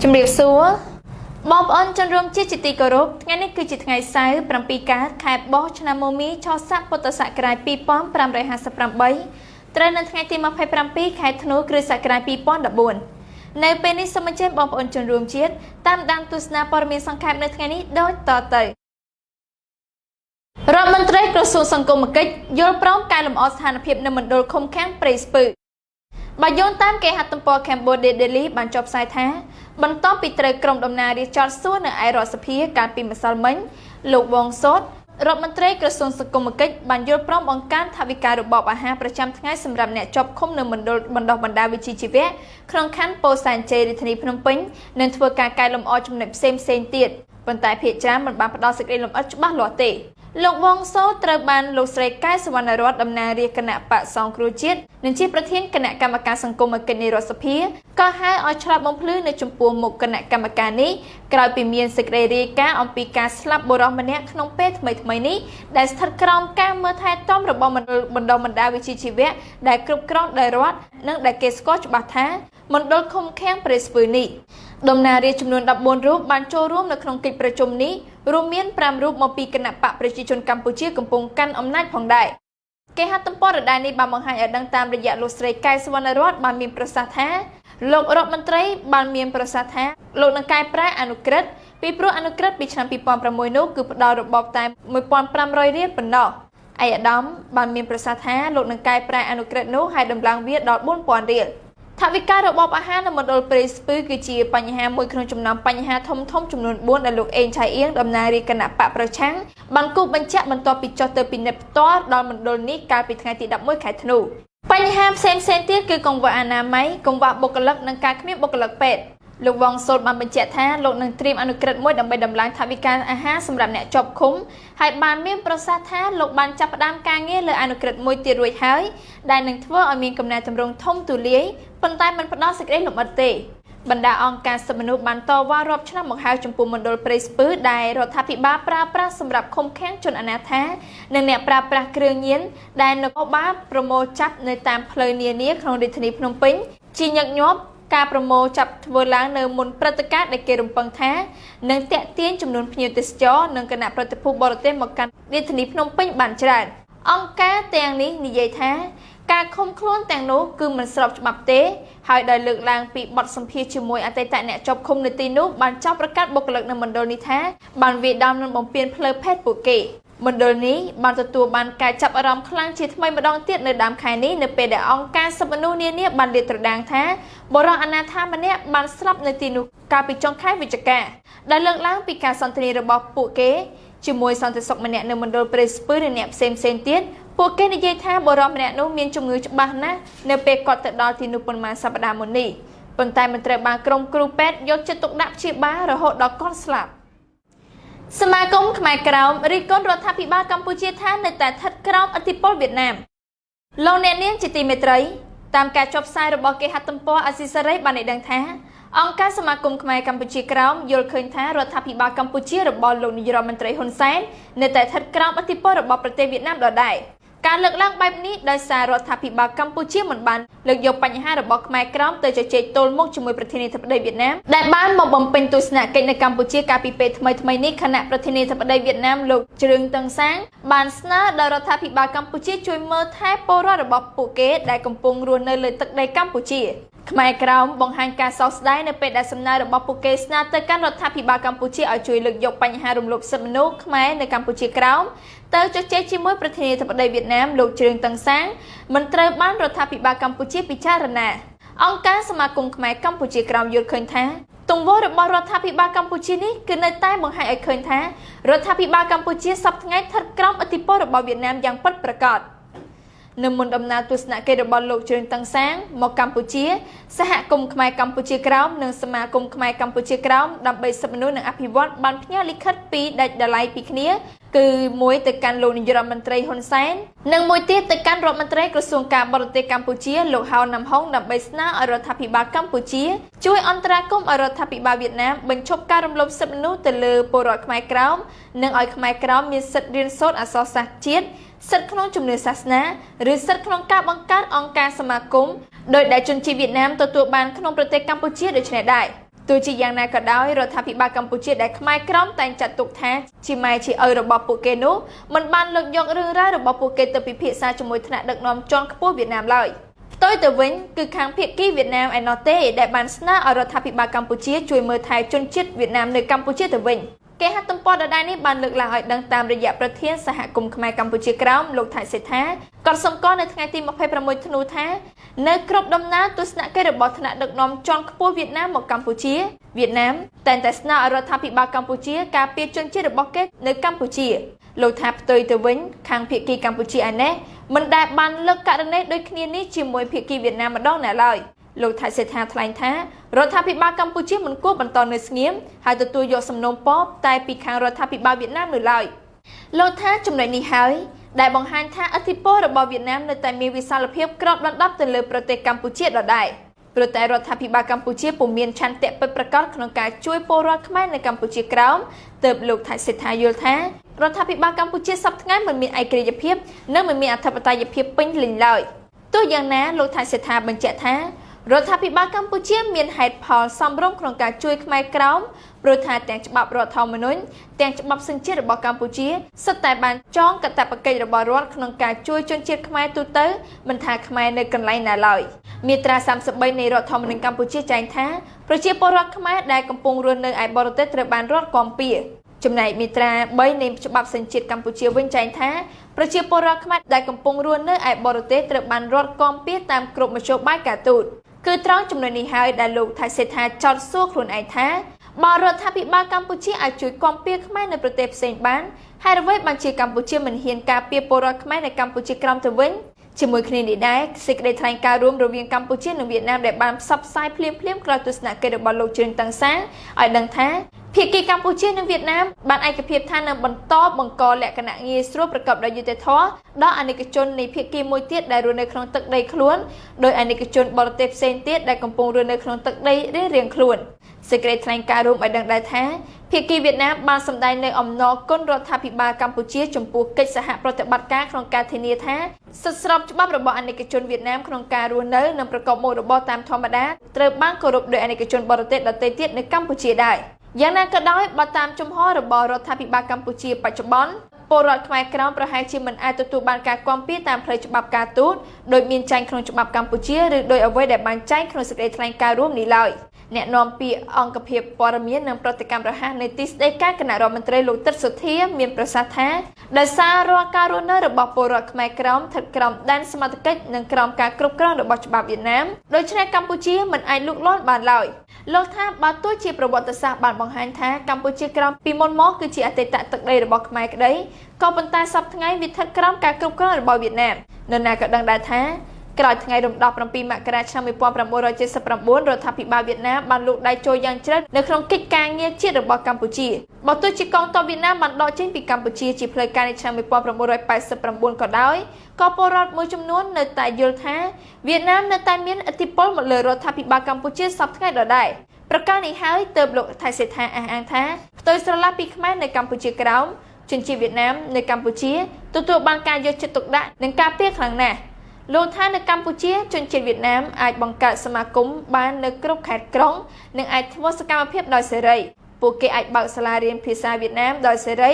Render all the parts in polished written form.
ជំរាបសួរបងប្អូនជនរួមជាតិជាទីគោរពថ្ងៃនេះគឺជាថ្ងៃសៅរ៍ 7 កើតខែបោះឆ្នាំមមីឆស័កពុទ្ធសករាជ 2558 ត្រូវនៅថ្ងៃទី 27 ខែធ្នូ គ្រិស្តសករាជ 2014 នៅពេលនេះសូមអញ្ជើញបងប្អូនជនរួមជាតិតាមដានទស្សនាព័ត៌មានសង្ខេបនៅថ្ងៃនេះដូចតទៅរដ្ឋមន្ត្រីក្រសួងសង្គមគិច្ចយល់ព្រមកែលម្អស្ថានភាពនៅមណ្ឌលឃុំឃាំងព្រៃស្ពឺបើយោងតាមគេហទំព័រ Cambodia Daily បានចុះផ្សាយថាបន្ទាប់ពីត្រូវក្រុមដំណើររាជចោទសួរនៅឯរដ្ឋសភាកាលពីម្សិលមិញលោកវងសូតរដ្ឋមន្ត្រីក្រសួងសង្គមគិច្ចបានយល់ព្រមបង្កើនថវិការបបអាហារប្រចាំថ្ងៃសម្រាប់អ្នកជាប់ឃុំនៅមណ្ឌលបណ្ដុះបណ្ដាលវិជ្ជាជីវៈក្នុងខណ្ឌពោធិ៍សែនជ័យរាជធានីភ្នំពេញនិងធ្វើការកែលម្អចំណុចផ្សេងៗទៀតប៉ុន្តែភាគច្រើនមិនបានផ្ដល់សេចក្តីលម្អិតច្បាស់លាស់ទេលោកវងសូត្រូវបានលោកស្រីកែសវណ្ណរតន៍តំណាងរាជគណៈបក្សសង្គ្រោះជាតិនិងជាប្រធានគណៈកម្មការសង្គមគិច្ចនៃរដ្ឋសភាក៏ហៅឲ្យឆ្លាប់បំភ្លឺនៅចំពោះមុខគណៈកម្មការនេះក្រោយពីមានសេចក្តីរាយការណ៍អំពីការស្លាប់បុរសម្នាក់ក្នុងពេលថ្មីៗនេះដែលស្ថិតក្រោមការមើលថែទាំរបស់មណ្ឌលបណ្ដុះបណ្ដាលវិជ្ជាជីវៈដែលគ្រប់គ្រងដោយរដ្ឋនិងដែលគេស្គាល់ច្បាស់ថាមណ្ឌលឃុំឃាំងព្រៃស្ពឺនេះតំណាងរាជចំនួន14រូបបានចូលរួមនៅក្នុងកិច្ចប្រជុំនេះរួមមាន5រូបមកពីគណៈបកប្រជាជនកម្ពុជាកំពុងកាន់អំណាចផងដែរគេហទំព័រដដែលនេះបានបង្ហាញឲ្យដឹងតាមរយៈលោកស្រីកែសវណ្ណរតន៍បានមានប្រសាសន៍ថាលោករដ្ឋមន្ត្រីបានមានប្រសាសន៍ថាលោកនឹងកែប្រែអនុក្រឹត្យពីព្រោះអនុក្រឹត្យពីឆ្នាំ2006នោះគឺផ្ដល់របបតែ1500រៀលប៉ុណ្ណោះឯកឧត្តមបានមានប្រសាសន៍ថាលោកនឹងកែប្រែអនុក្រឹត្យនោះឲ្យដំឡើងវាដល់4000រៀលថវិការបបអាហារនៅមណ្ឌលព្រៃស្ពឺគឺជាបញ្ហាមួយក្នុងចំណោមបញ្ហាធំៗចំនួន4ដែលលោកអេងឆៃអៀងតំណាងរាជគណៈបកប្រឆាំងបានគូបញ្ជាក់បន្ទាប់ពីចុះទៅពិនិត្យផ្ទាល់ដល់មណ្ឌលនេះកាលពីថ្ងៃទី11ខែធ្នូបញ្ហាផ្សេងៗទៀតគឺកង្វះអនាម័យកង្វះបុគ្គលិកនិងការគ្មានបុគ្គលិកពេទ្យលោកវងសូតបានបញ្ជាក់ថាលោកនឹងត្រៀមអនុក្រឹត្យមួយដើម្បីដំឡើងថវិកាអាហារសម្រាប់អ្នកជាប់ឃុំហើយបានមានប្រសាសន៍ថាលោកបានចាប់ផ្ដើមការងារលើអនុក្រឹត្យមួយទៀតរួចហើយដែលនឹងធ្វើឲ្យមានកំណែទម្រង់ធំទូលាយប៉ុន្តែមិនផ្ដល់សេចក្តីលម្អិតទេបណ្ដាអង្គការសិទ្ធិមនុស្សបានតវ៉ារាប់ឆ្នាំមកហើយចំពោះមណ្ឌលព្រៃស្ពឺដែលរដ្ឋាភិបាលប្រើប្រាស់សម្រាប់ឃុំឃាំងជនអនាថានិងអ្នកប្រើប្រាស់គ្រឿងញៀនដែលនគរបាលប្រមូលចាប់នៅតាមផ្លូវនានាក្នុងរាជធានីភ្នំពេញជាញឹកញាប់ការប្រមូលចាប់ធ្វើឡើងនៅមុនព្រឹត្តិការណ៍ដែលគេរំពឹងថានឹងទាក់ទាញចំនួនភ្ញៀវទេសចរនិងគណៈប្រតិភូបរទេសមកកាន់រាជធានីភ្នំពេញបានច្រើនអង្គការទាំងនេះនិយាយថាការឃុំខ្លួនទាំងនោះគឺមិនស្របច្បាប់ទេហើយដោយលើកឡើងពីបទសម្ភាសន៍ជាមួយអតីតអ្នកជាប់ឃុំនៅទីនោះបានចោទប្រកាន់បុគ្គលិកនៅមណ្ឌលនេះថាបានវាយដំនិងបំពានផ្លូវភេទពួកគេមណ្ឌលនេះបានទទួលបានការចាប់អារម្មណ៍ខ្លាំងជាថ្មីម្ដងទៀតនៅដើមខែនេះនៅពេលដែលអង្គការសិទ្ធិមនុស្សនានាបានលាតត្រដាងថាបុរសអនាថាម្នាក់បានស្លាប់នៅទីនោះកាលពីចុងខែវិច្ឆិកាដែលលើកឡើងពីការសន្ទនារបស់ពួកគេជាមួយសន្តិសុខម្នាក់នៅមណ្ឌលព្រៃស្ពឺនិងអ្នកផ្សេងទៀតពួកគេនិយាយថាបុរសម្នាក់នោះមានជំងឺច្បាស់ណាស់នៅពេលគាត់ទៅដល់ទីនោះប៉ុន្មានសប្តាហ៍មុននេះប៉ុន្តែមិនត្រូវបានក្រុមគ្រូពេទ្យយកចិត្តទុកដាក់ព្យាបាលរហូតដល់គាត់ស្លាប់សមាគមខ្មែរក្រោមរិះគន់រដ្ឋាភិបាលកម្ពុជាថានៅតែស្ថិតក្រោមឥទ្ធិពលវៀតណាមលោកអ្នកនាងជាទីមេត្រីតាមការចុះផ្សាយរបស់គេហទំព័រអាស៊ីសេរីបានឲ្យដឹងថាអង្គការសមាគមខ្មែរកម្ពុជាក្រោមយល់ឃើញថារដ្ឋាភិបាលកម្ពុជារបស់លោកនាយរដ្ឋមន្ត្រីហ៊ុនសែននៅតែស្ថិតក្រោមឥទ្ធិពលរបស់ប្រទេសវៀតណាមដដែលការលើកឡើងបែបនេះដោយសាររដ្ឋាភិបាលកម្ពុជាមិនបានលើកយកបញ្ហារបស់ខ្មែរក្រោមទៅជជែកទល់មុខជាមួយប្រធានាធិបតីវៀតណាមដែលបានមកបំពេញទស្សនកិច្ចនៅកម្ពុជាកាលពីពេលថ្មីនេះខណៈប្រធានាធិបតីវៀតណាមលោកជ្រឿងតឹងសាងបានស្នើដល់រដ្ឋាភិបាលកម្ពុជាជួយមើលថែពលរដ្ឋរបស់ពួកគេដែលកំពុងរស់នៅលើទឹកដីកម្ពុជាខ្មែរក្រោមបង្ហាញការសោកស្ដាយនៅពេលដែលសំណើរបស់ពួកគេស្នើទៅកាន់រដ្ឋាភិបាលកម្ពុជាឲ្យជួយលើកយកបញ្ហារំលោភសិទ្ធិមនុស្សខ្មែរនៅកម្ពុជាក្រោមទៅជជែកជាមួយប្រធានាធិបតីវៀតណាមលោកជ្រឿងតឹងសាងមិនត្រូវបានរដ្ឋាភិបាលកម្ពុជាពិចារណាអង្គការសមាគមខ្មែរកម្ពុជាក្រោមយល់ឃើញថាទង្វើរបស់រដ្ឋាភិបាលកម្ពុជានេះគឺនៅតែបង្ហាញឲ្យឃើញថារដ្ឋាភិបាលកម្ពុជាសប្តាហ៍ថ្ងៃស្ថិតក្រោមឥទ្ធិពលរបស់វៀតណាមយ៉ាងពិតប្រាកដនៅមុនដំណើរទស្សនកិច្ចរបស់លោកជ្រឿងតឹងសាងមកកម្ពុជាសហគមន៍ខ្មែរកម្ពុជាក្រោមនិងសមាគមខ្មែរកម្ពុជាក្រោមដើម្បីសិទ្ធិមនុស្សនិងអភិវឌ្ឍបានផ្ញើលិខិតពីរដាច់ដライពីគ្នាគឺមួយទៅកាន់លោកនាយរដ្ឋមន្ត្រីហ៊ុនសែននិងមួយទៀតទៅកាន់រដ្ឋមន្ត្រីក្រសួងការបរទេសកម្ពុជាលោកហៅណាំហុងដើម្បីស្នើឲ្យរដ្ឋាភិបាលកម្ពុជាជួយអន្តរាគមន៍ឲ្យរដ្ឋាភិបាលវៀតណាមបញ្ឈប់ការរំលោភសិទ្ធិមនុស្សទៅលើពលរដ្ឋខ្មែរក្រោមនិងឲ្យខ្មែរក្រោមមានសិទ្ធិរៀនសូត្រអក្សរសាស្ត្រជាតិ សិទ្ធិក្នុងជំនឿសាសនាឬសិទ្ធិក្នុងការបង្កើតអង្គការសមាគមដោយដែលជនជាតិវៀតណាមទទួលបានក្នុងប្រទេសកម្ពុជាដូចនេះដែរទោះជាយ៉ាងណាក៏ដោយរដ្ឋាភិបាលកម្ពុជាដែលខ្មែរក្រមតែងចាត់ទុកថាជាម៉ែជាឪរបស់ពួកគេនោះមិនបានលើកយករឿងរ៉ាវរបស់ពួកគេទៅពិភាក្សាជាមួយថ្នាក់ដឹកនាំជាន់ខ្ពស់វៀតណាមឡើយផ្ទុយទៅវិញគឺខាងភាគីវៀតណាមឯណោះទេដែលបានស្នើឲ្យរដ្ឋាភិបាលកម្ពុជាជួយមើលថែជនជាតិវៀតណាមនៅកម្ពុជាទៅវិញគេហទំព័រដដែលនេះបានលើកឡើងឲ្យដឹងតាមរយៈប្រធានសហគមន៍ខ្មែរកម្ពុជាក្រោមលោកថៃសេដ្ឋាក៏សម្គាល់នៅថ្ងៃទី26ធ្នូថានៅគ្រប់ដំណើរទស្សនកិច្ចរបស់ថ្នាក់ដឹកនាំជាន់ខ្ពស់វៀតណាមមកកម្ពុជាវៀតណាមតែងតែស្នើឲ្យរដ្ឋាភិបាលកម្ពុជាការពារជនជាតិរបស់គេនៅកម្ពុជាលោកថាផ្ទុយទៅវិញខាងភាគីកម្ពុជាឯនេះមិនដែលបានលើកករណីដូចគ្នានេះជាមួយភាគីវៀតណាមម្ដងណាឡើយលោកថៃសេដ្ឋាថ្លែងថារដ្ឋាភិបាលកម្ពុជាមិនគួរបន្តនៅស្ងៀមហើយទទួលយកសំណូមពរតែពីខាងរដ្ឋាភិបាលវៀតណាមនៅឡើយលោកថាចំណុចនេះហើយដែលបង្ហាញថាឥទ្ធិពលរបស់វៀតណាមនៅតែមានវិសាលភាពក្របដណ្ដប់ទៅលើប្រទេសកម្ពុជាដដែលព្រោះតែរដ្ឋាភិបាលកម្ពុជាពុំមានឆន្ទៈពិតប្រាកដក្នុងការជួយពលរដ្ឋខ្មែរនៅកម្ពុជាក្រោមទើបលោកថៃសេដ្ឋាយល់ថារដ្ឋាភិបាលកម្ពុជាសពថ្ងៃមិនមានឯករាជ្យភាពនិងមិនមានអធិបតេយ្យភាពពេញលេញឡើយទោះយ៉ាងណាលោកថៃសេដ្ឋាបញ្ជាក់ថារដ្ឋាភិបាលកម្ពុជាមានហេតុផលសមរម្យក្នុងការជួយខ្មែរក្រោមព្រោះថាទាំងច្បាប់រដ្ឋធម្មនុញ្ញទាំងច្បាប់សញ្ជាតិរបស់កម្ពុជាសុទ្ធតែបានចងកាតព្វកិច្ចរបស់រដ្ឋក្នុងការជួយជនជាតិខ្មែរទូទៅមិនថាខ្មែរនៅកន្លែងណាឡើយមាត្រា33នៃរដ្ឋធម្មនុញ្ញកម្ពុជាចែងថាប្រជាពលរដ្ឋខ្មែរដែលកំពុងរស់នៅឯបរទេសត្រូវបានរដ្ឋគាំពារចំណែកមាត្រា3នៃច្បាប់សញ្ជាតិកម្ពុជាវិញចែងថាប្រជាពលរដ្ឋខ្មែរដែលកំពុងរស់នៅឯបរទេសត្រូវបានរដ្ឋគាំពារតាមគ្រប់មធ្យោបាយការទូតគឺត្រង់ចំណុចនេះហើយដែលលោកថៃសេដ្ឋាចោទសួរខ្លួនឯងថាបើរដ្ឋាភិបាលកម្ពុជាអាចជួយគាំពារខ្មែរនៅប្រទេសផ្សេងបានហើយអ្វីបានជាកម្ពុជាមិនហ៊ានការពារពលរដ្ឋខ្មែរនៅកម្ពុជាក្រោមទៅវិញជាមួយគ្នានេះដែរសេចក្តីថ្លែងការណ៍រួមរវាងកម្ពុជានិងវៀតណាមដែលបានផ្សព្វផ្សាយភ្លាមៗក្រោយទស្សនកិច្ចរបស់លោកជឿនតឹងសាងឲ្យដឹងថាភាគីកម្ពុជានិងវៀតណាមបានឯកភាពថានឹងបន្តបង្កលក្ខណៈងាយស្រួលប្រកបដោយយុត្តិធម៌ដល់អាណិកជននៃភាគីមួយទៀតដែលរស់នៅក្នុងទឹកដីខ្លួនដោយអាណិកជនបរទេសផ្សេងទៀតដែលកំពុងរស់នៅក្នុងទឹកដីរៀងៗខ្លួនសេចក្តីថ្លែងការណ៍រួមឲ្យដឹងដែរថាភាគីវៀតណាមបានសម្ដែងនៅអំណរគុណរដ្ឋាភិបាលកម្ពុជាចំពោះកិច្ចសហប្រតិបត្តិការក្នុងការធានាថាសិទ្ធិស្របច្បាប់របស់អាណិកជនវៀតណាមក្នុងការរស់នៅនិងប្រកបមុខរបរតាមធម្មតាត្រូវបានគោរពដោយអាណិកជនបរទេសដទៃទៀតនៅកម្ពុជាដែរយ៉ាងណាក៏ដោយបើតាមជំហររបស់រដ្ឋាភិបាលកម្ពុជាបច្ចុប្បន្នពលរដ្ឋខ្មែរក្រោមប្រហែលជាមិនអាចទទួលបានការគាំពារតាមផ្លូវច្បាប់ការទូតដោយមានចែងក្នុងច្បាប់កម្ពុជាឬដោយអ្វីដែលបានចែងក្នុងសេចក្តីថ្លែងការណ៍រួមនេះឡើយអ្នកនាំពាក្យអង្គភាពព័ត៌មាននិងប្រតិកម្មរហ័សនៃទីស្តីការគណៈរដ្ឋមន្ត្រីលោកទឹកសុធាមានប្រសាសន៍ថាដោយសាររាល់ការរស់នៅរបស់ពលរដ្ឋខ្មែរក្រោមស្ថិតក្រោមដែនសមត្ថកិច្ចនិងក្រោមការគ្រប់គ្រងរបស់ច្បាប់វៀតណាមដូច្នេះកម្ពុជាមិនអាចលូកលាន់បានឡើយលោកថាបើទោះជាប្រវត្តិសាស្ត្របានបង្ហាញថាកម្ពុជាក្រោមពីមុនមកគឺជាអតីតទឹកដីរបស់ខ្មែរក្តីក៏ប៉ុន្តែសពថ្ងៃវាស្ថិតក្រោមការគ្រប់គ្រងរបស់វៀតណាមនរណាក៏ដឹងដែរថាក្រោយថ្ងៃរំដោះ7មករាឆ្នាំ1979រដ្ឋាភិបាលវៀតណាមបានលូកដៃចូលយ៉ាងជ្រៅនៅក្នុងកិច្ចការងារជាតិរបស់កម្ពុជាបើទោះជាកងទ័ពវៀតណាមបានដកចេញពីកម្ពុជាជាផ្លូវការនៅឆ្នាំ1989ក៏ដោយក៏ពលរដ្ឋមួយចំនួននៅតែយល់ថាវៀតណាមនៅតែមានឥទ្ធិពលមកលើរដ្ឋាភិបាលកម្ពុជាសពថ្ងៃដដែលប្រការនេះហើយទើបលោកថៃសេដ្ឋាអះអាងថាផ្ទុយស្រឡះពីខ្មែរនៅកម្ពុជាក្រោមជនជាតិវៀតណាមនៅកម្ពុជាទទួលបានការយកចិត្តទុកដាក់និងការពារខ្លាំងណាស់លោកថានៅកម្ពុជាជនជាតិវៀតណាមអាចបង្កើតសមាគមបាននៅគ្រប់ខេត្តក្រុងនិងអាចធ្វើសកម្មភាពដោយសេរីពួកគេអាចបើកសាលារៀនភាសាវៀតណាមដោយសេរី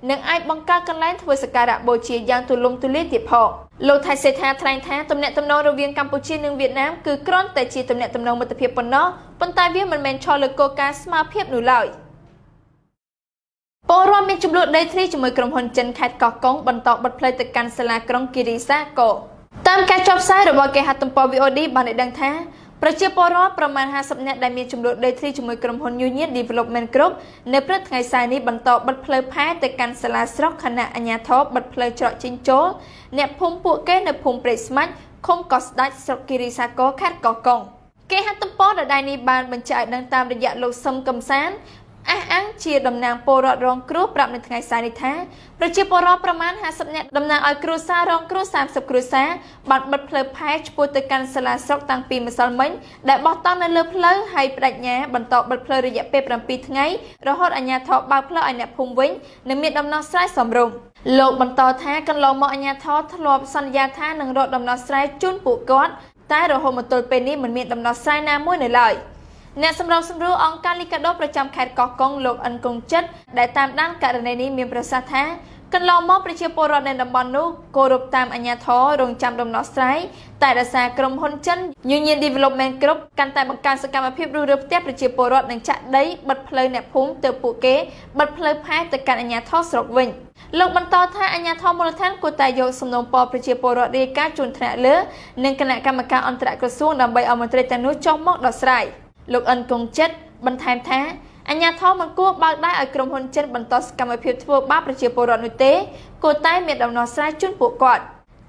និងអាចបង្កើតកន្លែងធ្វើសក្ការៈបូជាយ៉ាងទូលំទូលាយទៀតផងលោកថៃសេដ្ឋាថ្លែងថាទំនាក់ទំនងរវាងកម្ពុជានិងវៀតណាមគឺគ្រាន់តែជាទំនាក់ទំនងមិត្តភាពប៉ុណ្ណោះប៉ុន្តែវាមិនមែនឈរលើគោលការណ៍ស្មើភាពនោះឡើយពលរដ្ឋមានចំនួនដីធ្លីជាមួយក្រុមហ៊ុនចិនខេត្តកោះកុងបន្តបិទផ្លូវទៅកាន់សាលាក្រុងគិរីសាគរតាមការចុះផ្សាយរបស់គេហទំព័រ VOD បានឲ្យដឹងថាប្រជាពលរដ្ឋប្រមាណ50នាក់ដែលមានចំនួនដីធ្លីជាមួយក្រុមហ៊ុន Union Development Group នៅព្រឹកថ្ងៃសៅរ៍នេះបន្តបិទផ្លូវផែទៅកាន់សាលាស្រុកខណៈអាជ្ញាធរបិទផ្លូវច្រកចេញចូលអ្នកភូមិពួកគេនៅភូមិព្រែកស្មាច់ឃុំកោះស្ដាច់ស្រុកគិរីសាគរខេត្តកោះកុងគេហទំព័រដដែលនេះបានបញ្ជាក់ឲ្យដឹងតាមរយៈលោកសឹមកំសាន្ត អាងជាតំណាងពលរដ្ឋរងគ្រោះប្រាប់នៅថ្ងៃស្អែកនេះថាប្រជាពលរដ្ឋប្រមាណ50នាក់តំណាងឲ្យគ្រួសាររងគ្រោះ30គ្រួសារបានបិទផ្លូវផែឆ្ពោះទៅកាន់សាលាស្រុកតាំងពីម្សិលមិញដែលបោះតង់នៅលើផ្លូវហើយបដិញ្ញាបន្តបិទផ្លូវរយៈពេល7ថ្ងៃរហូតអាជ្ញាធរបើកផ្លូវឲ្យអ្នកភូមិវិញនិងមានដំណោះស្រាយសមរម្យលោកបន្តថាកន្លងមកអាជ្ញាធរធ្លាប់សន្យាថានឹងរកដំណោះស្រាយជូនពួកគាត់តែរហូតមកទល់ពេលនេះមិនមានដំណោះស្រាយណាមួយនៅឡើយអ្នកសម្របសម្រួលអង្គការលីកាដូប្រចាំខេត្តកោះកុងលោកអិនគង្ជិតដែលតាមដានករណីនេះមានប្រសាសន៍ថាកន្លងមកប្រជាពលរដ្ឋនៅតំបន់នោះគោរពតាមអាជ្ញាធររងចាំដំណោះស្រាយតែដោយសារក្រុមហ៊ុនចិន Union Development Group កាន់តែបង្កើនសកម្មភាពរុះរើផ្ទះប្រជាពលរដ្ឋនិងចាក់ដីបិទផ្លូវអ្នកភូមិទៅពួកគេបិទផ្លូវផែទៅកាន់អាជ្ញាធរស្រុកវិញលោកបន្តថាអាជ្ញាធរមូលដ្ឋានគួរតែយកសំណូមពរប្រជាពលរដ្ឋរាយការណ៍ជូនថ្នាក់លើនិងគណៈកម្មការអន្តរក្រសួងដើម្បីឲ្យមន្ត្រីទាំងនោះចុះមកដោះស្រាយលោកអិនគង្ជិតបន្ថែមថាអាជ្ញាធរមិនគួរបើកដៃឲ្យក្រុមហ៊ុនចិនបន្តសកម្មភាពធ្វើបាបប្រជាពលរដ្ឋនោះទេគួរតែមានដំណោះស្រាយជូនពួកគាត់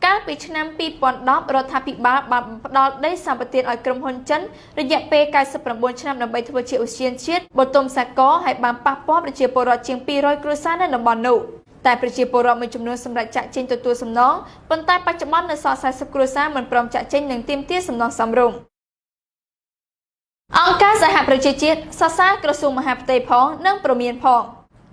កាលពីឆ្នាំ2010រដ្ឋាភិបាលបានផ្ដល់ដីសម្បត្តិឲ្យក្រុមហ៊ុនចិនរយៈពេល99ឆ្នាំដើម្បីធ្វើជាឧទ្យានជាតិបូទុមសាគរហើយបានប៉ះពាល់ប្រជាពលរដ្ឋជាង200គ្រួសារនៅតំបន់នោះតែប្រជាពលរដ្ឋមួយចំនួនសម្រាប់ចាក់ចេញទទួលសំណងប៉ុន្តែបច្ចុប្បន្ននៅសល់40គ្រួសារមិនព្រមចាក់ចេញនិងទាមទារសំណងសមរម្យអង្គការសហប្រជាជាតិសរសើរក្រសួងមហាផ្ទៃផងនិងប្រមានផង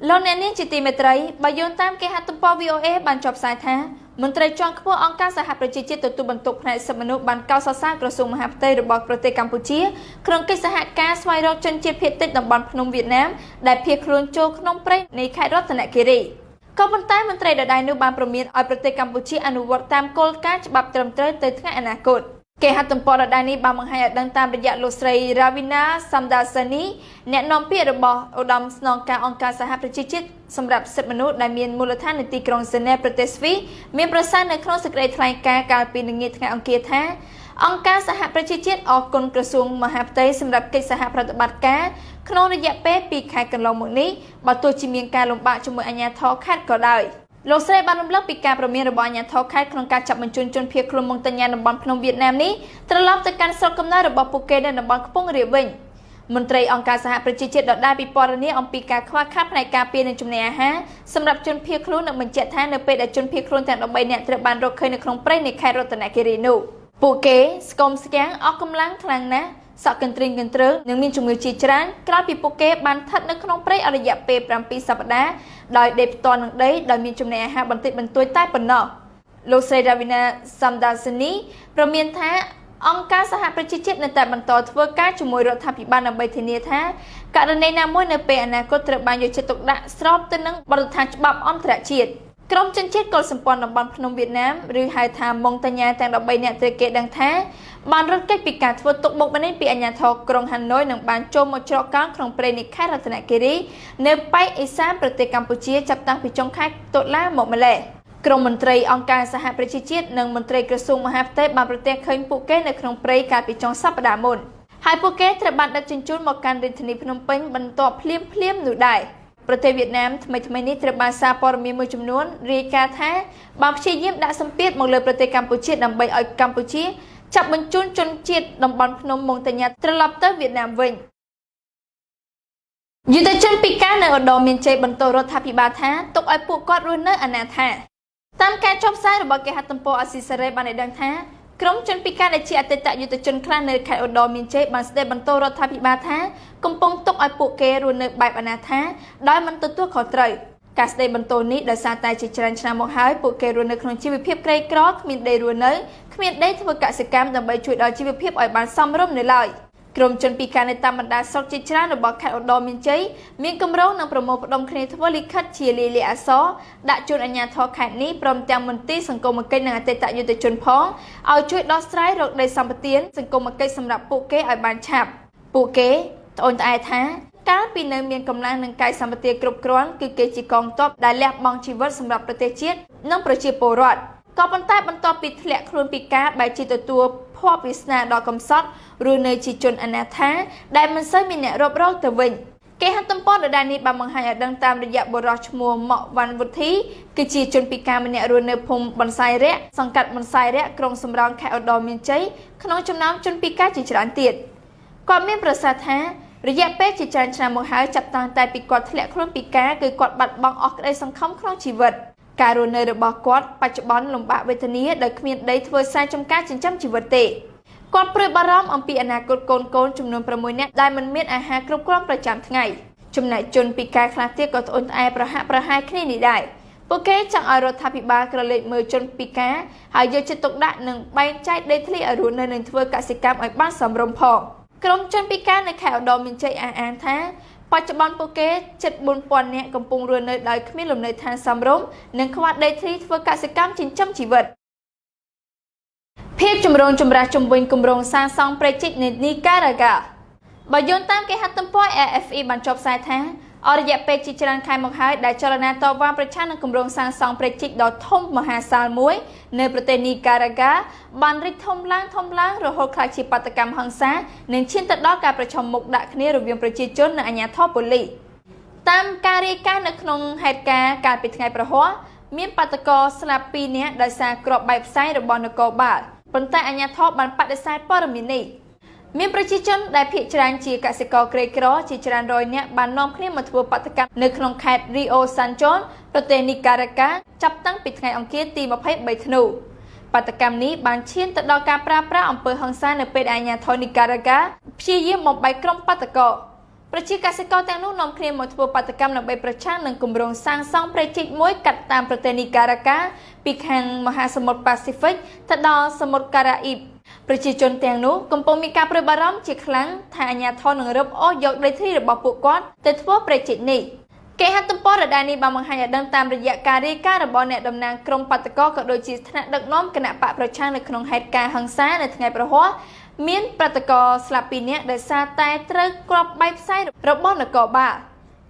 លោកអ្នកនាងជាទីមេត្រីបើយោងតាមគេហទំព័រ VOA បានចុះផ្សាយថាមន្ត្រីជាន់ខ្ពស់អង្គការសហប្រជាជាតិទទួលបន្ទុកផ្នែកសិទ្ធិមនុស្សបានកោតសរសើរក្រសួងមហាផ្ទៃរបស់ប្រទេសកម្ពុជាក្នុងកិច្ចសហការស្វែងរកជនជាតិភាគតិចតំបន់ភ្នំវៀតណាមដែលភៀសខ្លួនចូលក្នុងព្រៃនៃខេត្តរតនគិរីក៏ប៉ុន្តែមន្ត្រីដដែលនោះបានប្រមានឲ្យប្រទេសកម្ពុជាអនុវត្តតាមគោលការណ៍ច្បាប់ត្រឹមត្រូវទៅថ្ងៃអនាគតគេហទំព័រដដែលនេះបានបង្ហាញឲ្យដឹងតាមរយៈលោកស្រី Ravina Samdasani អ្នកនាំពាក្យរបស់ឧត្តមស្នងការអង្គការសហប្រជាជាតិសម្រាប់សិទ្ធិមនុស្សដែលមានមូលដ្ឋាននៅទីក្រុងហ្សឺណែវប្រទេសស្វីសមានប្រសាសន៍នៅក្នុងសេចក្តីថ្លែងការណ៍កាលពីល្ងាចថ្ងៃអង្គារថាអង្គការសហប្រជាជាតិអរគុណក្រសួងមហាផ្ទៃសម្រាប់កិច្ចសហប្រតិបត្តិការក្នុងរយៈពេល2ខែកន្លងមកនេះបើទោះជាមានការលំបាកជាមួយអាជ្ញាធរខេត្តក៏ដោយលោកស្រីបានរំលឹកពីការប្រមានរបស់អាជ្ញាធរខេត្តក្នុងការចាប់បញ្ជូនជនភៀសខ្លួនមកទៅញ៉ាតំបន់ភ្នំវៀតណាមនេះត្រឡប់ទៅកាន់ស្រុកកំណើតរបស់ពួកគេនៅតំបន់ខ្ពង់រាបវិញមន្ត្រីអង្គការសហប្រជាជាតិដដែលពិពណ៌នាអំពីការខ្វះខាតផ្នែកការពារនិងចំណីអាហារសម្រាប់ជនភៀសខ្លួននិងបញ្ជាក់ថានៅពេលដែលជនភៀសខ្លួនទាំង13នាក់ត្រូវបានរកឃើញនៅក្នុងព្រៃនៃខេត្តរតនគិរីនោះពួកគេស្គមស្គាំងអស់កម្លាំងខ្លាំងណាស់សក់កន្ទ្រីងកន្ទ្រើងនិងមានជំងឺជាច្រើនក្រោយពីពួកគេបានស្ថិតនៅក្នុងព្រៃអស់រយៈពេល7សប្តាហ៍ដោយដេកផ្ទាល់នឹងដីដោយមានចំណីអាហារបន្តិចបន្តួចតែប៉ុណ្ណោះលោកស្រី Ravina Samdasani ប្រមានថាអង្គការសហប្រជាជាតិនៅតែបន្តធ្វើការជាមួយរដ្ឋាភិបាលដើម្បីធានាថាករណីណាមួយនៅពេលអនាគតត្រូវបានយកចិត្តទុកដាក់ស្របទៅនឹងបទដ្ឋានច្បាប់អន្តរជាតិក្រុមជនជាតិកុលសម្ព័ន្ធតំបន់ភ្នំវៀតណាមឬហៅថាម៉ុងតាញ៉ាទាំង13នាក់ត្រូវគេដឹងថាបានរត់គេចពីការធ្វើទុកបុកម្នេញពីអាជ្ញាធរក្រុងហាណូយនិងបានចូលមកច្រកកោនក្នុងព្រៃនៃខេត្តរតនគិរីនៅប៉ែកឦសានប្រទេសកម្ពុជាចាប់តាំងពីចុងខែតុលាមកម្លេះក្រុមមន្ត្រីអង្គការសហប្រជាជាតិនិងមន្ត្រីក្រសួងមហាផ្ទៃបានប្រទះឃើញពួកគេនៅក្នុងព្រៃកាលពីចុងសប្តាហ៍មុនហើយពួកគេត្រូវបានដឹកជញ្ជូនមកកាន់រាជធានីភ្នំពេញបន្ទាប់ភ្លាមនោះដែរប្រទេសវៀតណាមថ្មីនេះត្រូវបានសារព័ត៌មានមួយចំនួនរាយការណ៍ថាបានព្យាយាមដាក់សម្ពាធមកលើប្រទេសកម្ពុជាដើម្បីឲ្យកម្ពុជាចាប់បញ្ជូនជនជាតិតំបន់ភ្នំម៉ុងតាញ៉ាត្រឡប់ទៅវៀតណាមវិញយុទ្ធជនពីការនៅឧត្តរមានជ័យបន្តរដ្ឋាភិបាលថាទុកឲ្យពួកគាត់រស់នៅអនាថាតាមការចុះផ្សាយរបស់គេហទំព័រអាស៊ីសេរីបានឲ្យដឹងថាក្រុមជនពិការដែលជាអតីតយុទ្ធជនខ្លះនៅខេត្តឧត្តរមានជ័យបានស្ដីបន្ទោសរដ្ឋាភិបាលថាកំពុងទុកឲ្យពួកគេរស់នៅបែបអនាថាដោយមិនទទួលខុសត្រូវការស្ដីបន្ទោសនេះដោយសារតែជាច្រើនឆ្នាំមកហើយពួកគេរស់នៅក្នុងជីវភាពក្រីក្រគ្មានដីរស់នៅគ្មានដីធ្វើកសិកម្មដើម្បីជួយដល់ជីវភាពឲ្យបានសមរម្យនៅឡើយក្រុមជនពិការនៅតាមបណ្ដាស្រុកជាច្រើនរបស់ខេត្តឧត្តរមានជ័យមានគម្រោងនឹងប្រមូលផ្ដុំគ្នាធ្វើលិខិតជាលាយលក្ខណ៍អក្សរដាក់ជូនអាជ្ញាធរខេត្តនេះព្រមទាំងមន្ទីរសង្គមគិច្ចនិងអតីតយុទ្ធជនផងឲ្យជួយដោះស្រាយរកដីសម្បត្តិសង្គមគិច្ចសម្រាប់ពួកគេឲ្យបានឆាប់ពួកគេត្អូញត្អែថាកាលពីនៅមានកម្លាំងនិងកាយសម្បត្តិគ្រប់គ្រាន់គឺគេជាកងទ័ពដែលលះបង់ជីវិតសម្រាប់ប្រទេសជាតិនិងប្រជាពលរដ្ឋក៏ប៉ុន្តែបន្ទាប់ពីធ្លាក់ខ្លួនពិការបែរជាទទួលភ័ព្វវាសនាដល់កំសត់ឬនៅជាជនអនាថាដែលមិនសូវមានអ្នករាប់រងទៅវិញគេហទំព័រដដែលនេះបានបង្ហាញឲ្យដឹងតាមរយៈបុរសឈ្មោះម៉ាក់វ៉ាន់វុធីគឺជាជនពិការម្នាក់រស់នៅភូមិបន្សាយរៈសង្កាត់បន្សាយរៈក្រុងសំរោងខេត្តឧត្តរមានជ័យក្នុងចំណោមជនពិការជាច្រើនទៀតគាត់មានប្រសាសន៍ថា រយៈពេលជាច្រើនឆ្នាំមកហើយចាប់តាំងតែពីគាត់ធ្លាក់ខ្លួនពិការគឺគាត់បាត់បង់អស់ក្តីសង្ឃឹមក្នុងជីវិតការរស់នៅរបស់គាត់បច្ចុប្បន្នលំបាកវេទនាដោយគ្មានដីធ្វើស្រែចម្ការចិញ្ចឹមជីវិតទេគាត់ព្រួយបារម្ភអំពីអនាគតកូនចំនួន6នាក់ដែលមិនមានអាហារគ្រប់គ្រាន់ប្រចាំថ្ងៃចំណែកជនពិការខ្លះទៀតក៏ត្អូញត្អែប្រហាក់ប្រហែលគ្នានេះដែរពួកគេចង់ឲ្យរដ្ឋាភិបាលក្រឡេកមើលជនពិការហើយយកចិត្តទុកដាក់និងបែងចែកដីធ្លីឲ្យរស់នៅនិងធ្វើកសិកម្មឲ្យបានសមរម្យផងក្រុមជនពិការនៅខេត្តឧត្តរមានជ័យអះអាងថាបច្ចុប្បន្នពួកគេជិត 4000 នាក់កំពុងរស់នៅដោយគ្មានលំនៅឋានសមរម្យនិងខ្វះដីធ្លីធ្វើកសិកម្មចិញ្ចឹមជីវិតភាពចម្រូងចម្រាសជំវិញគម្រោងសាងសង់ព្រែកជីកនៅនីការ៉ាហ្គាបើយោងតាមគេហទំព័រ AFE បានចុះផ្សាយថាអររយៈពេលជាច្រើនខែមកហើយដែលចលនាតវ៉ាប្រឆាំងនឹងគម្រោងសាងសង់ព្រែកជីកដ៏ធំមហាសាលមួយនៅប្រទេសនីការ៉ាហ្គាបានរីកធំឡើងរហូតក្លាយជាបាតុកម្មហិង្សានិងឈានទៅដល់ការប្រឈមមុខដាក់គ្នារវាងប្រជាជននិងអាជ្ញាធរប៉ូលីសតាមការរាយការណ៍នៅក្នុងហេតុការណ៍កាលពីថ្ងៃប្រហ័សមានបាតុករស្លាប់2នាក់ដោយសារគ្រាប់បែកផ្សែងរបស់នគរបាលប៉ុន្តែអាជ្ញាធរបានបដិសេធព័ត៌មាននេះមានប្រជាជនដែលភាគច្រើនជាកសិករក្រីក្រជាច្រើនរយនាក់បាននាំគ្នាមកធ្វើបាតកម្មនៅក្នុងខេត្ត Rio San Juan ប្រទេសនីការ៉ាហ្គាចាប់តាំងពីថ្ងៃអង្គារទី23ធ្នូបាតកម្មនេះបានឈានទៅដល់ការប្រើប្រាស់អំពើហិង្សានៅពេលអាជ្ញាធរនីការ៉ាហ្គាព្យាយាមបំបែកក្រុមបាតករប្រជាកសិករទាំងនោះនាំគ្នាមកធ្វើបាតកម្មដើម្បីប្រឆាំងនឹងគម្រោងសាងសង់ព្រែកជីកមួយកាត់តាមប្រទេសនីការ៉ាហ្គាពីខាងមហាសមុទ្រប៉ាស៊ីហ្វិកទៅដល់សមុទ្រការ៉ាអ៊ីបប្រជាជនទាំងនោះកំពុងមានការព្រួយបារម្ភជាខ្លាំងថាអាជ្ញាធរនឹងរឹបអូសយកដីធ្លីរបស់ពួកគាត់ទៅធ្វើព្រែកជីកនេះគេហទំព័ររដូវនេះបានបង្ហាញឲ្យដឹងតាមរយៈការរាយការណ៍របស់អ្នកតំណាងក្រុមបាតកោក៏ដូចជាថ្នាក់ដឹកនាំគណៈបកប្រឆាំងនៅក្នុងហេតុការណ៍ហិង្សានៅថ្ងៃប្រហ័សមានបាតកោស្លាប់2នាក់ដោយសារតែត្រូវគ្រាប់បែកផ្សែងរបស់នគរបាល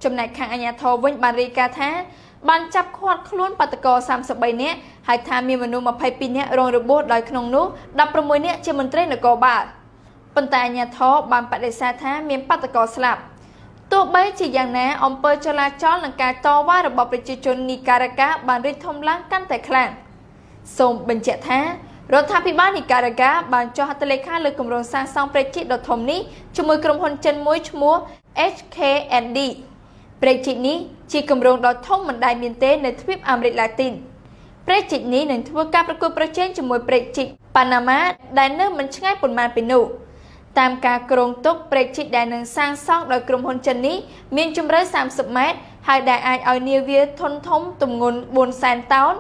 ចំណែកខាងអាជ្ញាធរវិញបានរាយការណ៍ថាបានចាប់ឃាត់ខ្លួនបាតកោ33នាក់ហើយថាមានមនុស្ស22នាក់រងរបួសដោយក្នុងនោះ16នាក់ជាមន្ត្រីនគរបាលប៉ុន្តែអាជ្ញាធរបានបដិសេធថាមានបាតកោស្លាប់ទោះបីជាយ៉ាងណាអំពើចលាចលនិងការតវ៉ារបស់ប្រជាជននីការ៉ាហ្គាបានរីកធំឡើងកាន់តែខ្លាំងសូមបញ្ជាក់ថារដ្ឋាភិបាលនីការ៉ាហ្គាបានចុះហត្ថលេខាលើគម្រោងសាងសង់ព្រែកជីកដ៏ធំនេះជាមួយក្រុមហ៊ុនចិនមួយឈ្មោះ HKND ព្រែកជីកនេះជាគម្រោងដ៏ធំមិនដែលមានទេនៅទ្វីបអាមេរិកឡាទីនព្រែកជីកនេះនឹងធ្វើការប្រកួតប្រជែងជាមួយព្រែកជីកប៉ាណាម៉ាដែលនៅមិនឆ្ងាយប៉ុន្មានពីនោះតាមការគ្រោងទុកព្រែកជីកដែលនឹងសាងសង់ដោយក្រុមហ៊ុនចិននេះមានជម្រៅ30ម៉ែត្រហើយដែលអាចឲ្យនាវាធុនធំទម្ងន់400,000 តោន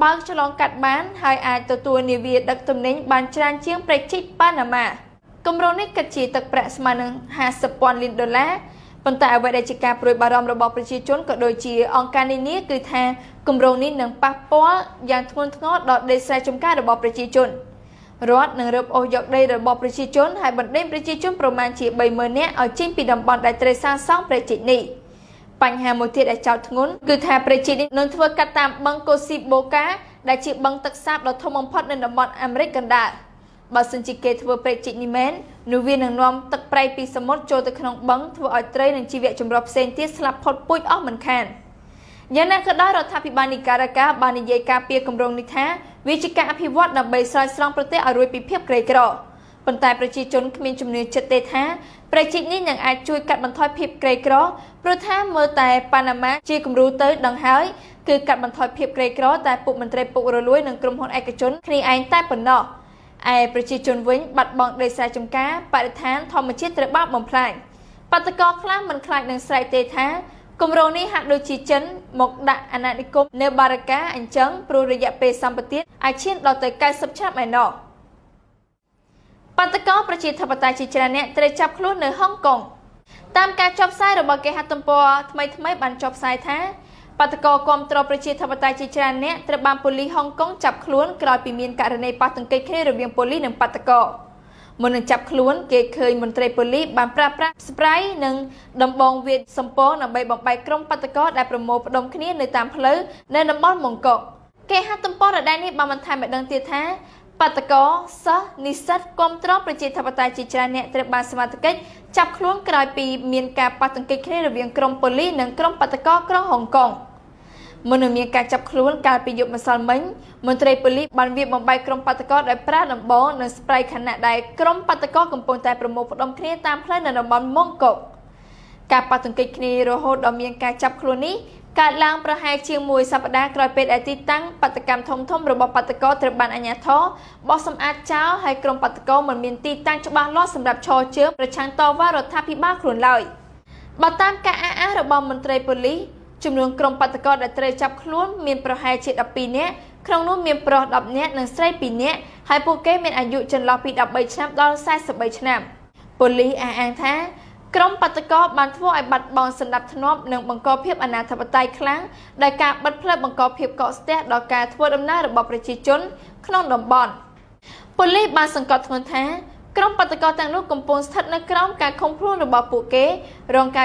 បើកឆ្លងកាត់បានហើយអាចទទួលនាវាដឹកទំនិញបានច្រើនជាងព្រែកជីកប៉ាណាម៉ាគម្រោងនេះគិតជាទឹកប្រាក់ស្មើនឹង$50,000 លានប៉ុន្តែអ្វីដែលជាការព្រួយបារម្ភរបស់ប្រជាជនក៏ដូចជាអង្គការនានាគឺថាគម្រោងនេះនឹងប៉ះពាល់យ៉ាងធ្ងន់ធ្ងរដល់ដីស្រែចម្ការរបស់ប្រជាជនរដ្ឋនឹងរឹបអូសយកដីរបស់ប្រជាជនហើយបណ្ដេញប្រជាជនប្រមាណជា30,000នាក់ឲ្យចេញពីតំបន់ដែលត្រូវសាងសង់ព្រែកជីកនេះបញ្ហាមួយទៀតដែលចោទធ្ងន់គឺថាព្រែកជីកនេះនឹងធ្វើកាត់តាមបឹងកូស៊ីបូកាដែលជាបឹងទឹកសាបដ៏ធំបំផុតនៅតំបន់អាមេរិកកណ្ដាលបើសិនជាគេធ្វើព្រែកជីកនេះមែននោះវានឹងនាំទឹកប្រៃពីសមុទ្រចូលទៅក្នុងបឹងធ្វើឲ្យត្រីនិងជីវៈចម្រុះផ្សេងទៀតស្លាប់ផុតពូជអស់មិនខានយ៉ាងណាក៏ដោយរដ្ឋាភិបាលនីការ៉ាហ្គាបាននិយាយការពារគម្រោងនេះថាវាជាការអភិវឌ្ឍដើម្បីស្រោចស្រង់ប្រទេសឲ្យរួចពីភាពក្រីក្រប៉ុន្តែប្រជាជនគ្មានជំនឿចិត្តទេថាព្រែកជីកនេះនឹងអាចជួយកាត់បន្ថយភាពក្រីក្រព្រោះថាមើលតែប៉ាណាម៉ាជាគំរូទៅដឹងហើយគឺកាត់បន្ថយភាពក្រីក្រតែពុកមន្ត្រីពុករលួយនិងក្រុមហ៊ុនឯកជនគ្នាឯងតែប៉ុណ្ណោះឯប្រជាជនវិញបាត់បង់ដីស្រែចម្ការបរិស្ថានធម្មជាតិត្រូវបានបំផ្លាញបាតកោខ្លះមិនខ្លាចនឹងស្រែកទេថាគម្រោងនេះហាក់ដូចជាចិនមកដាក់អាណានិគមនៅបារ៉ាកាអញ្ចឹងព្រោះរយៈពេលសម្បត្តិអាចឈានដល់ទៅ90ឆ្នាំឯណោះបាតកោប្រជាធិបតេយ្យជាច្រើនអ្នកត្រូវចាប់ខ្លួននៅហុងកុងតាមការចុះផ្សាយរបស់គេហទំព័រថ្មីបានចុះផ្សាយថាបាតកោគាំទ្រប្រជាធិបតេយ្យជាច្រើនអ្នកត្រូវបានប៉ូលីសហុងកុងចាប់ខ្លួនក្រោយពីមានករណីប៉ះទង្គិចគ្នារវាងប៉ូលីសនិងបាតកោមុននឹងចាប់ខ្លួនគេឃើញមន្ត្រីប៉ូលីសបានប្រើប្រាស់ស្ប្រៃនិងដំបងវាយសំពងដើម្បីបំបែកក្រុមបាតកោដែលប្រមូលផ្ដុំគ្នានៅតាមផ្លូវនៅតំបន់ម៉ុងកុកគេហទំព័ររដូវនេះបានបន្ថែមឲ្យដឹងទៀតថាបាតកោសិស្សនិស្សិតគាំទ្រប្រជាធិបតេយ្យជាច្រើនអ្នកត្រូវបានសមត្ថកិច្ចចាប់ខ្លួនក្រោយពីមានការប៉ះទង្គិចគ្នារវាងក្រុមប៉ូលីសនិងក្រុមបាតកោក្រុងហុងកុងមុននឹងមានការចាប់ខ្លួនកាលពីយប់ម្សិលមិញមន្ត្រីប៉ូលីសបានវាយបំបែកក្រុមបាតកោដោយប្រើដំបងនិងស្ប្រៃខណៈដែលក្រុមបាតកោកំពុងតែប្រមូលផ្ដុំគ្នាតាមផ្លូវនៅតំបន់ម៉ុងកុក ការប៉ះទង្គិចគ្នារហូតដល់មានការចាប់ខ្លួននេះកើតឡើងប្រហែលជាមួយសប្តាហ៍ក្រោយពេលដែលទីតាំងបាតកម្មធំៗរបស់បាតកោត្រូវបានអាជ្ញាធរបោះសម្អាតចោលហើយក្រុមបាតកោមិនមានទីតាំងច្បាស់លាស់សម្រាប់ឈរជើងប្រឆាំងតវ៉ារដ្ឋាភិបាលខ្លួនឡើយបើតាមការអះអាងរបស់មន្ត្រីប៉ូលីសចំនួនក្រុមបាតកោដែលត្រូវចាប់ខ្លួនមានប្រហែលជា12នាក់ក្នុងនោះមានប្រុស10នាក់និងស្រី2នាក់ហើយពួកគេមានអាយុចន្លោះពី13ឆ្នាំដល់43ឆ្នាំប៉ូលីសអះអាងថាក្រុមបាតកោបានធ្វើឲ្យបាត់បង់សណ្ដាប់ធ្នាប់និងបង្កភាពអនាធិបតេយ្យខ្លាំងដោយការបិទផ្លូវបង្កភាពកកស្ទះដល់ការធ្វើដំណើររបស់ប្រជាជនក្នុងតំបន់ប៉ូលីសបានសង្កត់ធ្ងន់ថាក្រុមបាតកោទាំងនោះកំពុងស្ថិតនៅក្រោមការឃុំខ្លួនរបស់ពួកគេរងការ